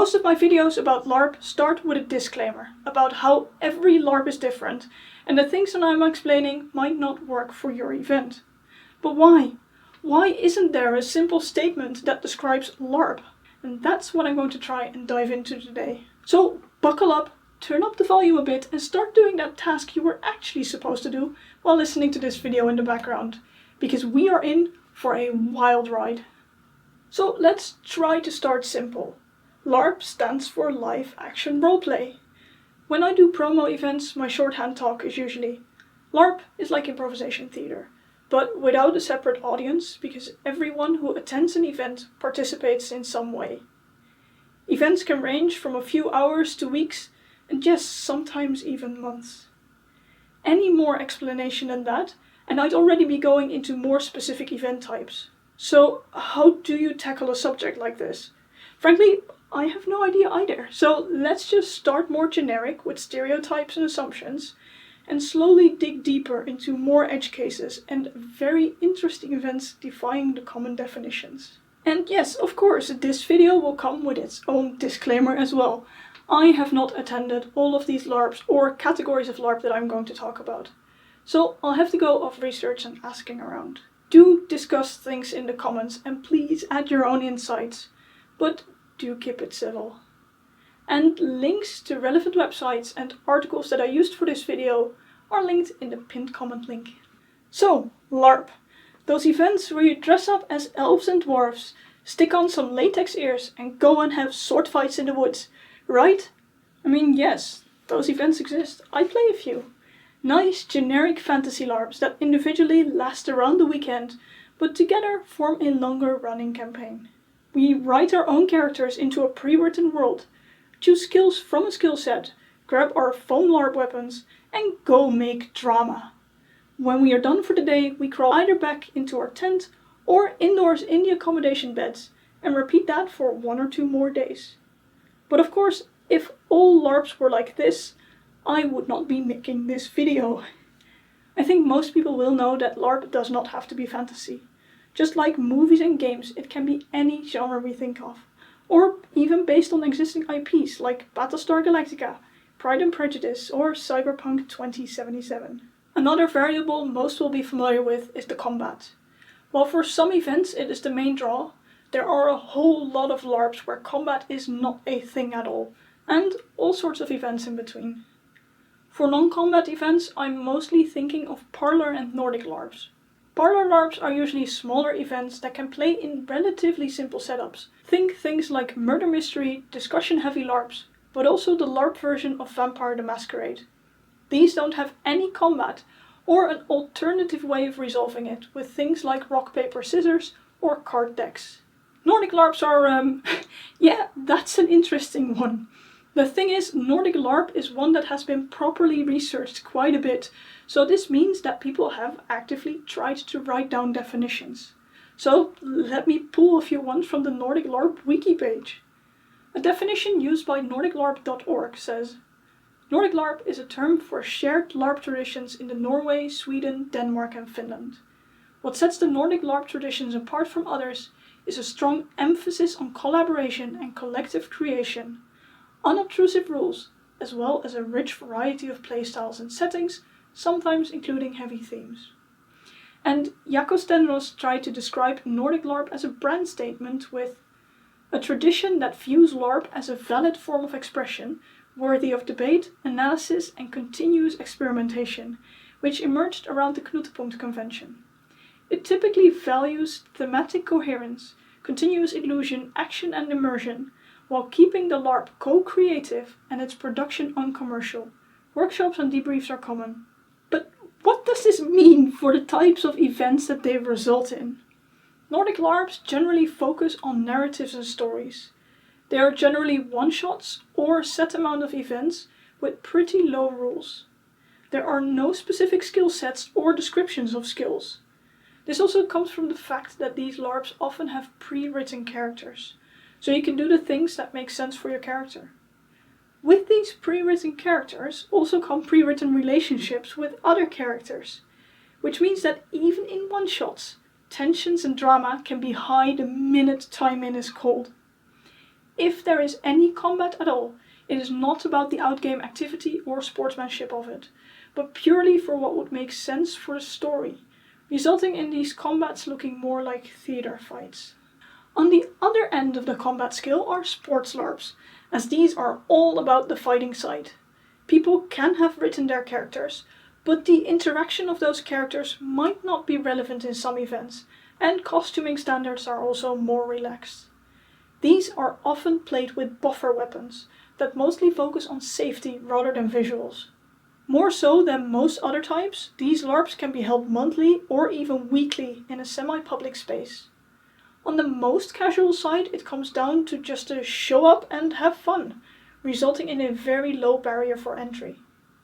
Most of my videos about LARP start with a disclaimer about how every LARP is different and the things that I'm explaining might not work for your event. But why? Why isn't there a simple statement that describes LARP? And that's what I'm going to try and dive into today. So buckle up, turn up the volume a bit and start doing that task you were actually supposed to do while listening to this video in the background, because we are in for a wild ride. So let's try to start simple. LARP stands for Live Action Roleplay. When I do promo events, my shorthand talk is usually LARP is like improvisation theatre, but without a separate audience, because everyone who attends an event participates in some way. Events can range from a few hours to weeks, and yes, sometimes even months. Any more explanation than that, and I'd already be going into more specific event types. So how do you tackle a subject like this? Frankly, I have no idea either. So let's just start more generic with stereotypes and assumptions and slowly dig deeper into more edge cases and very interesting events defying the common definitions. And yes, of course, this video will come with its own disclaimer as well. I have not attended all of these LARPs or categories of LARP that I'm going to talk about. So I'll have to go off research and asking around. Do discuss things in the comments and please add your own insights, but do keep it civil. And links to relevant websites and articles that I used for this video are linked in the pinned comment link. So, LARP. Those events where you dress up as elves and dwarves, stick on some latex ears and go and have sword fights in the woods, right? I mean, yes, those events exist. I play a few. Nice generic fantasy LARPs that individually last around the weekend, but together form a longer running campaign. We write our own characters into a pre-written world, choose skills from a skill set, grab our foam LARP weapons, and go make drama. When we are done for the day, we crawl either back into our tent or indoors in the accommodation beds, and repeat that for 1 or 2 more days. But of course, if all LARPs were like this, I would not be making this video. I think most people will know that LARP does not have to be fantasy. Just like movies and games, it can be any genre we think of. Or even based on existing IPs like Battlestar Galactica, Pride and Prejudice, or Cyberpunk 2077. Another variable most will be familiar with is the combat. While for some events it is the main draw, there are a whole lot of LARPs where combat is not a thing at all, and all sorts of events in between. For non-combat events, I'm mostly thinking of parlor and Nordic LARPs. Parlor LARPs are usually smaller events that can play in relatively simple setups. Think things like murder mystery, discussion heavy LARPs, but also the LARP version of Vampire the Masquerade. These don't have any combat or an alternative way of resolving it with things like rock, paper, scissors or card decks. Nordic LARPs are, yeah, that's an interesting one. The thing is, Nordic LARP is one that has been properly researched quite a bit, so this means that people have actively tried to write down definitions. So let me pull a few ones from the Nordic LARP wiki page. A definition used by nordiclarp.org says, Nordic LARP is a term for shared LARP traditions in Norway, Sweden, Denmark and Finland. What sets the Nordic LARP traditions apart from others is a strong emphasis on collaboration and collective creation, unobtrusive rules, as well as a rich variety of playstyles and settings, sometimes including heavy themes. And Jaakko Stenros tried to describe Nordic LARP as a brand statement with a tradition that views LARP as a valid form of expression, worthy of debate, analysis and continuous experimentation, which emerged around the Knutepunkt Convention. It typically values thematic coherence, continuous illusion, action and immersion, while keeping the LARP co-creative and its production uncommercial. Workshops and debriefs are common. But what does this mean for the types of events that they result in? Nordic LARPs generally focus on narratives and stories. They are generally one-shots or set amount of events with pretty low rules. There are no specific skill sets or descriptions of skills. This also comes from the fact that these LARPs often have pre-written characters, so you can do the things that make sense for your character. With these pre-written characters also come pre-written relationships with other characters, which means that even in one-shots, tensions and drama can be high the minute time in is called. if there is any combat at all, it is not about the outgame activity or sportsmanship of it, but purely for what would make sense for the story, resulting in these combats looking more like theater fights. On the other end of the combat scale are sports LARPs, as these are all about the fighting side. People can have written their characters, but the interaction of those characters might not be relevant in some events, and costuming standards are also more relaxed. These are often played with buffer weapons that mostly focus on safety rather than visuals. More so than most other types, these LARPs can be held monthly or even weekly in a semi-public space. On the most casual side, it comes down to just to show up and have fun, resulting in a very low barrier for entry.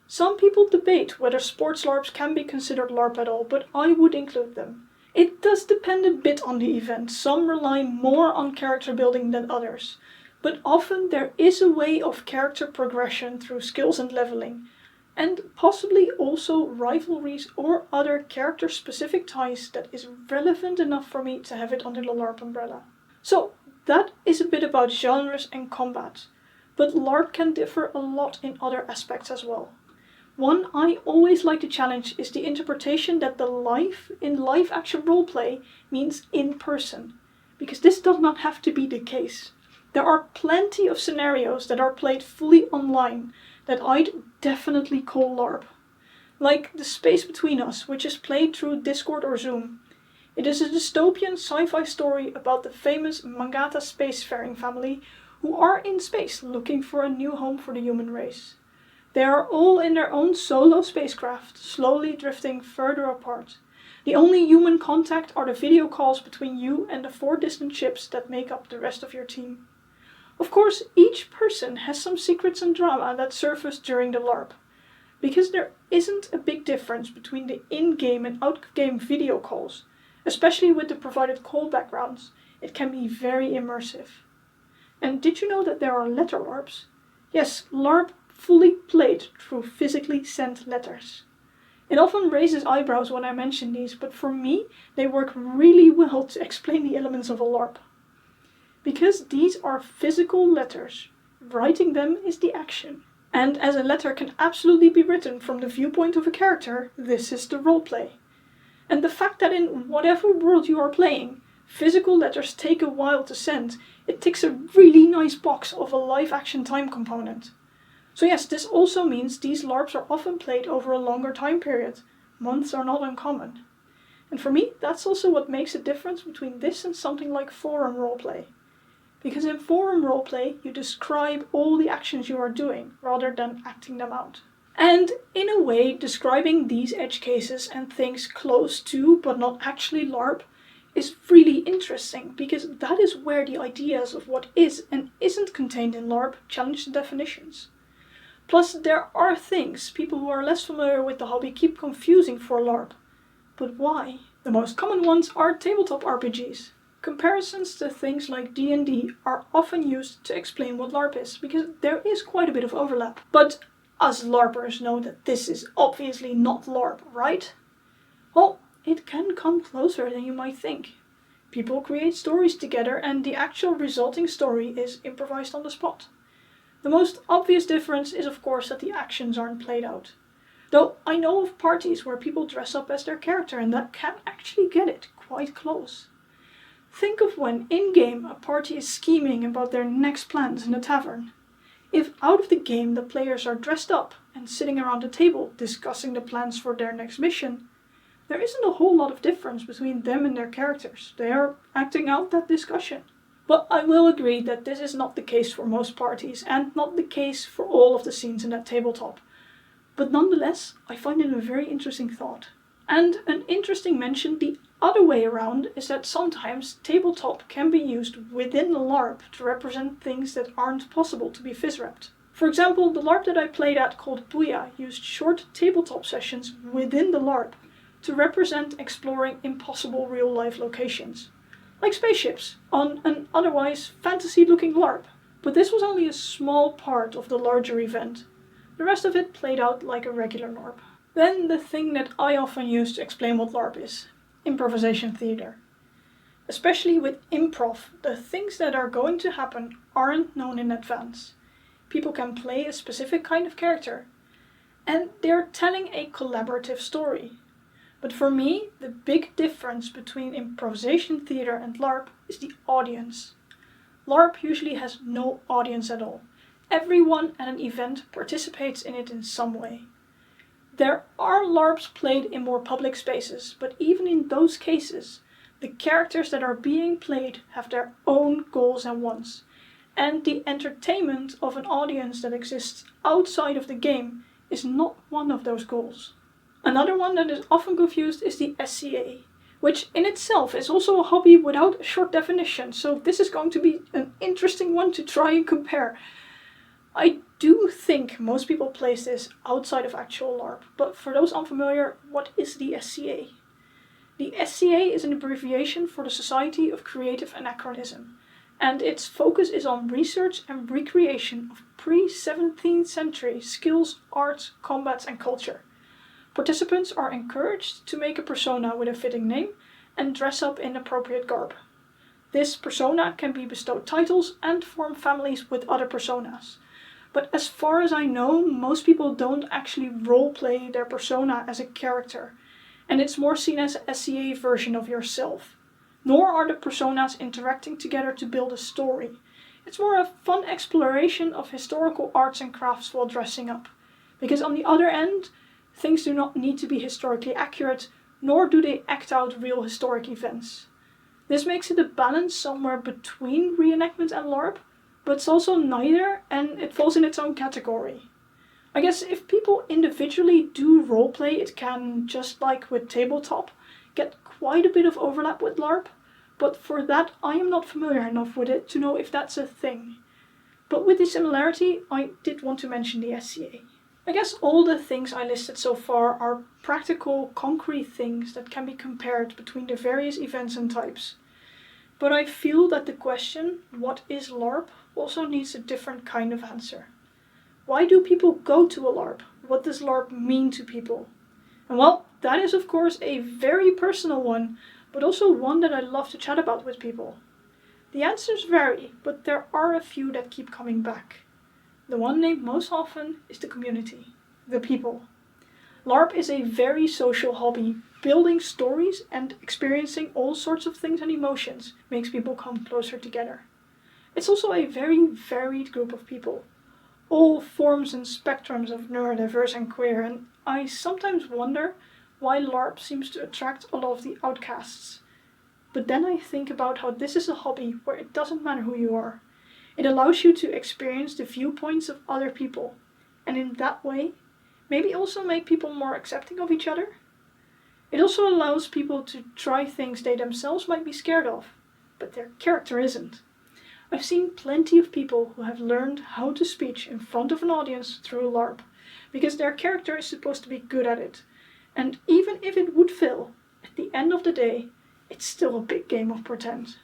Some people debate whether sports LARPs can be considered LARP at all, but I would include them. It does depend a bit on the event. Some rely more on character building than others, but often there is a way of character progression through skills and leveling, and possibly also rivalries or other character-specific ties that is relevant enough for me to have it under the LARP umbrella. So that is a bit about genres and combat, but LARP can differ a lot in other aspects as well. One I always like to challenge is the interpretation that the life in live action roleplay means in person, because this does not have to be the case. There are plenty of scenarios that are played fully online that I'd definitely call LARP. Like The Space Between Us, which is played through Discord or Zoom. It is a dystopian sci-fi story about the famous Mangata spacefaring family who are in space looking for a new home for the human race. They are all in their own solo spacecraft, slowly drifting further apart. The only human contact are the video calls between you and the 4 distant ships that make up the rest of your team. Of course, each person has some secrets and drama that surface during the LARP. Because there isn't a big difference between the in-game and out-game video calls, especially with the provided call backgrounds, it can be very immersive. And did you know that there are letter LARPs? Yes, LARP fully played through physically sent letters. It often raises eyebrows when I mention these, but for me, they work really well to explain the elements of a LARP. Because these are physical letters, writing them is the action. And as a letter can absolutely be written from the viewpoint of a character, this is the roleplay. And the fact that in whatever world you are playing, physical letters take a while to send, it ticks a really nice box of a live action time component. So yes, this also means these LARPs are often played over a longer time period. Months are not uncommon. And for me, that's also what makes a difference between this and something like forum roleplay. Because in forum roleplay, you describe all the actions you are doing, rather than acting them out. And in a way, describing these edge cases and things close to, but not actually LARP, is really interesting, because that is where the ideas of what is and isn't contained in LARP challenge the definitions. Plus, there are things people who are less familiar with the hobby keep confusing for LARP. But why? The most common ones are tabletop RPGs. Comparisons to things like D&D are often used to explain what LARP is, because there is quite a bit of overlap. But us LARPers know that this is obviously not LARP, right? Well, it can come closer than you might think. People create stories together and the actual resulting story is improvised on the spot. The most obvious difference is of course that the actions aren't played out. Though I know of parties where people dress up as their character and that can actually get it quite close. Think of when in-game a party is scheming about their next plans in a tavern. If out of the game the players are dressed up and sitting around a table discussing the plans for their next mission, there isn't a whole lot of difference between them and their characters. They are acting out that discussion. But I will agree that this is not the case for most parties and not the case for all of the scenes in that tabletop. But nonetheless, I find it a very interesting thought. And an interesting mention the other way around is that sometimes tabletop can be used within the LARP to represent things that aren't possible to be phys-repped. For example, the LARP that I played at called Booyah used short tabletop sessions within the LARP to represent exploring impossible real-life locations, like spaceships, on an otherwise fantasy-looking LARP. But this was only a small part of the larger event. The rest of it played out like a regular LARP. Then the thing that I often use to explain what LARP is: improvisation theater. Especially with improv, the things that are going to happen aren't known in advance. People can play a specific kind of character, and they're telling a collaborative story. But for me, the big difference between improvisation theatre and LARP is the audience. LARP usually has no audience at all. Everyone at an event participates in it in some way. There are LARPs played in more public spaces, but even in those cases, the characters that are being played have their own goals and wants, and the entertainment of an audience that exists outside of the game is not one of those goals. Another one that is often confused is the SCA, which in itself is also a hobby without a short definition, so this is going to be an interesting one to try and compare. I do think most people place this outside of actual LARP, but for those unfamiliar, what is the SCA? The SCA is an abbreviation for the Society of Creative Anachronism, and its focus is on research and recreation of pre-17th century skills, arts, combats and culture. Participants are encouraged to make a persona with a fitting name and dress up in appropriate garb. This persona can be bestowed titles and form families with other personas. But as far as I know, most people don't actually roleplay their persona as a character, and it's more seen as a SCA version of yourself. Nor are the personas interacting together to build a story. It's more a fun exploration of historical arts and crafts while dressing up. Because on the other end, things do not need to be historically accurate, nor do they act out real historic events. This makes it a balance somewhere between reenactment and LARP, but it's also neither, and it falls in its own category. I guess if people individually do roleplay, it can, just like with tabletop, get quite a bit of overlap with LARP, but for that I am not familiar enough with it to know if that's a thing. But with the similarity, I did want to mention the SCA. I guess all the things I listed so far are practical, concrete things that can be compared between the various events and types. But I feel that the question, what is LARP, also needs a different kind of answer. Why do people go to a LARP? What does LARP mean to people? And well, that is of course a very personal one, but also one that I love to chat about with people. The answers vary, but there are a few that keep coming back. The one named most often is the community, the people. LARP is a very social hobby. Building stories and experiencing all sorts of things and emotions makes people come closer together. It's also a very varied group of people. All forms and spectrums of neurodiverse and queer, and I sometimes wonder why LARP seems to attract a lot of the outcasts. But then I think about how this is a hobby where it doesn't matter who you are. It allows you to experience the viewpoints of other people, and in that way, maybe also make people more accepting of each other. It also allows people to try things they themselves might be scared of, but their character isn't. I've seen plenty of people who have learned how to speak in front of an audience through LARP, because their character is supposed to be good at it. And even if it would fail, at the end of the day, it's still a big game of pretend.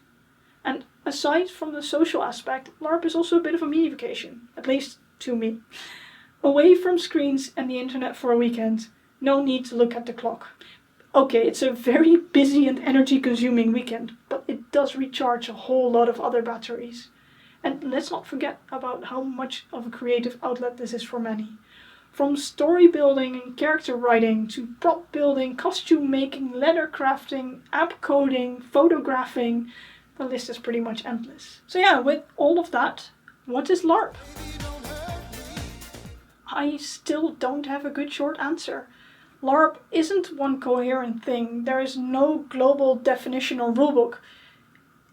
And aside from the social aspect, LARP is also a bit of a mini vacation, at least to me. Away from screens and the internet for a weekend, no need to look at the clock. Okay, it's a very busy and energy-consuming weekend, but it does recharge a whole lot of other batteries. And let's not forget about how much of a creative outlet this is for many. From story building and character writing, to prop building, costume making, leather crafting, app coding, photographing, the list is pretty much endless. So yeah, with all of that, what is LARP? I still don't have a good short answer. LARP isn't one coherent thing. There is no global definition or rulebook.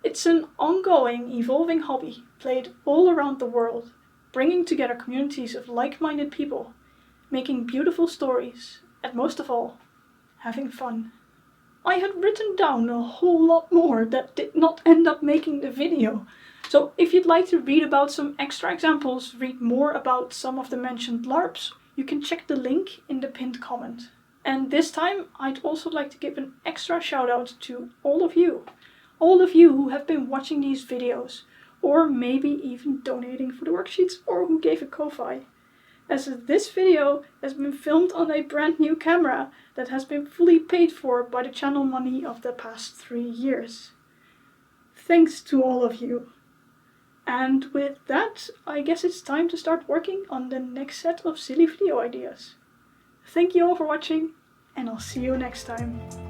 It's an ongoing, evolving hobby played all around the world, bringing together communities of like-minded people, making beautiful stories, and most of all, having fun. I had written down a whole lot more that did not end up making the video. So if you'd like to read about some extra examples, read more about some of the mentioned LARPs, you can check the link in the pinned comment. And this time, I'd also like to give an extra shout out to all of you who have been watching these videos, or maybe even donating for the worksheets, or who gave a Ko-Fi. As this video has been filmed on a brand new camera that has been fully paid for by the channel money of the past 3 years. thanks to all of you. And with that, I guess it's time to start working on the next set of silly video ideas. Thank you all for watching, and I'll see you next time.